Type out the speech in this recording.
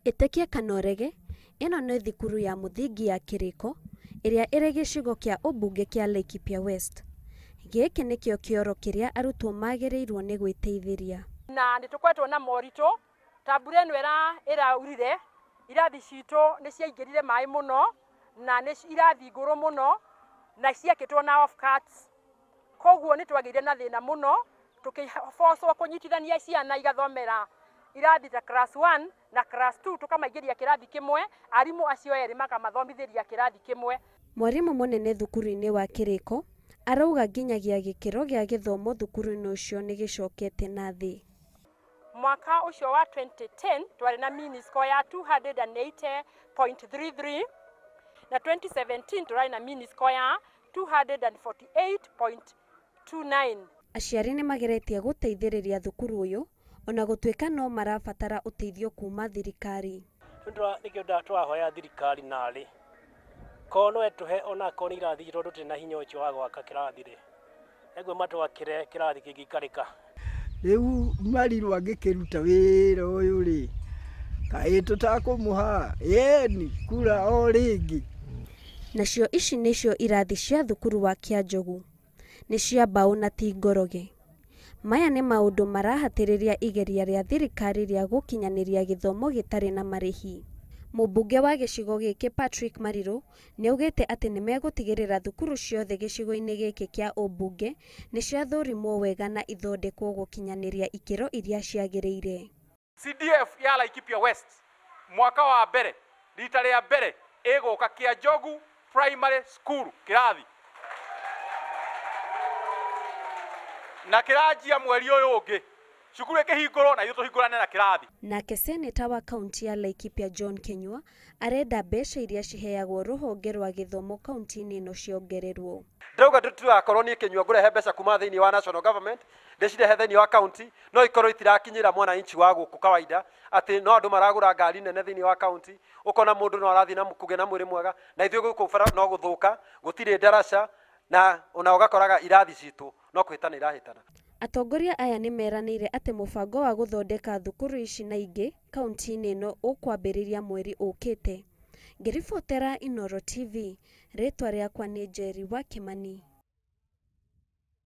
Ĩtĩkia kana ũrege, ĩno nĩ thukuru ya mũthingi ya Kiriko, ĩrĩa ĩrĩ gĩcigo kĩa ũmbunge kĩa Laikipia West. Gĩkĩ nĩkĩo kĩoro kĩrĩa arutwo magĩrĩirwo nĩ gwĩteithĩria. Na nĩtũkoretwo na moritũ, ta mbura ĩno ĩraurire, irathi citũ nĩ ciaingĩrire maĩ mũno, na nĩ irathi ngũrũ mũno, na ciakĩtwo na off cuts. Koguo nĩ twagĩire na thĩna mũno, tũkĩbocwo kũnyitithania ciana igathomera irathi ta class 1 na class 2 tukamaingĩria kĩrathi kĩmwe, arimũ acio erĩ makamathomithĩria kĩrathi kĩmwe. Mwarimũ mũnene thukuru-inĩ wa Kiriko arauga nginyagia gĩkĩro gĩa gĩthomo thukuru-inĩ ũcio nĩ gĩcokete na thĩ. Mwaka ũcio wa 2010 twarĩ na mini score ya 280.33 na 2017 twarĩ na mini score ya 248.29. Aciari nĩ mageretie gũteithĩrĩria thukuru ũyũ, ona gũtuĩka no marabatara ũteithio kuma thirikari. Nĩkĩo twahoya thirikari narĩ kono etuhe ona koni irathi tondũ tũtirĩ na hinya ũcio wa gwaka kĩrathi rĩ, nĩguo matwakĩre kĩrathi kĩngĩikarĩka. Rĩu marirwo angĩkĩruta wĩra ũyũ rĩ, kaĩ tũtakũmũha yeni kura o rĩngĩ. Nacio ici nĩcio irathi cia thukuru wa Kianjogu, nĩ cia mbaũ na ti ngoroge. Maya nĩ maũndũ marahatĩrĩria igeria rĩa thirikari rĩa gũkinyanĩria gĩthomo gĩtarĩ na marihi. Mũmbunge wa gĩcigo gĩkĩ Patrick Mariru nĩaugĩte atĩ nĩ megũtigĩrĩra thukuru ciothe gĩcigo-inĩ gĩkĩ kĩa ũmbunge nĩ ciathũrimwo wega na ithondekwo gũkinyanĩria ikĩro iria ciagĩrĩire. CDF ya Laikipia West mwaka wa mbere rita rĩa mbere ĩgũka Kianjogu Primary School kĩrathi na kĩranjia mweri ũyũ ũngĩ cukuru ĩkĩhingũrwo na ithuĩ tũhingũrane na kĩrathi. Nake seneta wa kaunti ya Laikipia John Kenyua arenda mbeca iria ciheagwo rũhonge rwa gĩthomo kaunti-inĩ ĩno ciongererwo. Ndauga tũtigakorwo niĩ Kenyua ngũrehe mbeca kuma thĩinĩ wa national government ndĩcirehe thĩinĩ wa county, no ikorwo itirakinyĩra mwananchi wa gũkũ kawaida, atĩ no andũ maragũra ngari nene thĩinĩ wa county, ũkona mũndũ no arathiĩ na kũgĩa na mwĩrĩ mwega, na ithuĩ gũkũ no gũthũka, gũtirĩ ndaraca, na ona ũgakoraga irathi citũ no kũhĩtana irahĩtana. Atongoria aya nĩ meranĩire atĩ mũbango wa gũthondeka thukuru ici na ingĩ kaunti-inĩ ĩno ũkwambĩrĩria mweri ũkĩte. Ngĩribotera Inooro TV, rĩtwa rĩakwa nĩ Njeri wa Kimani.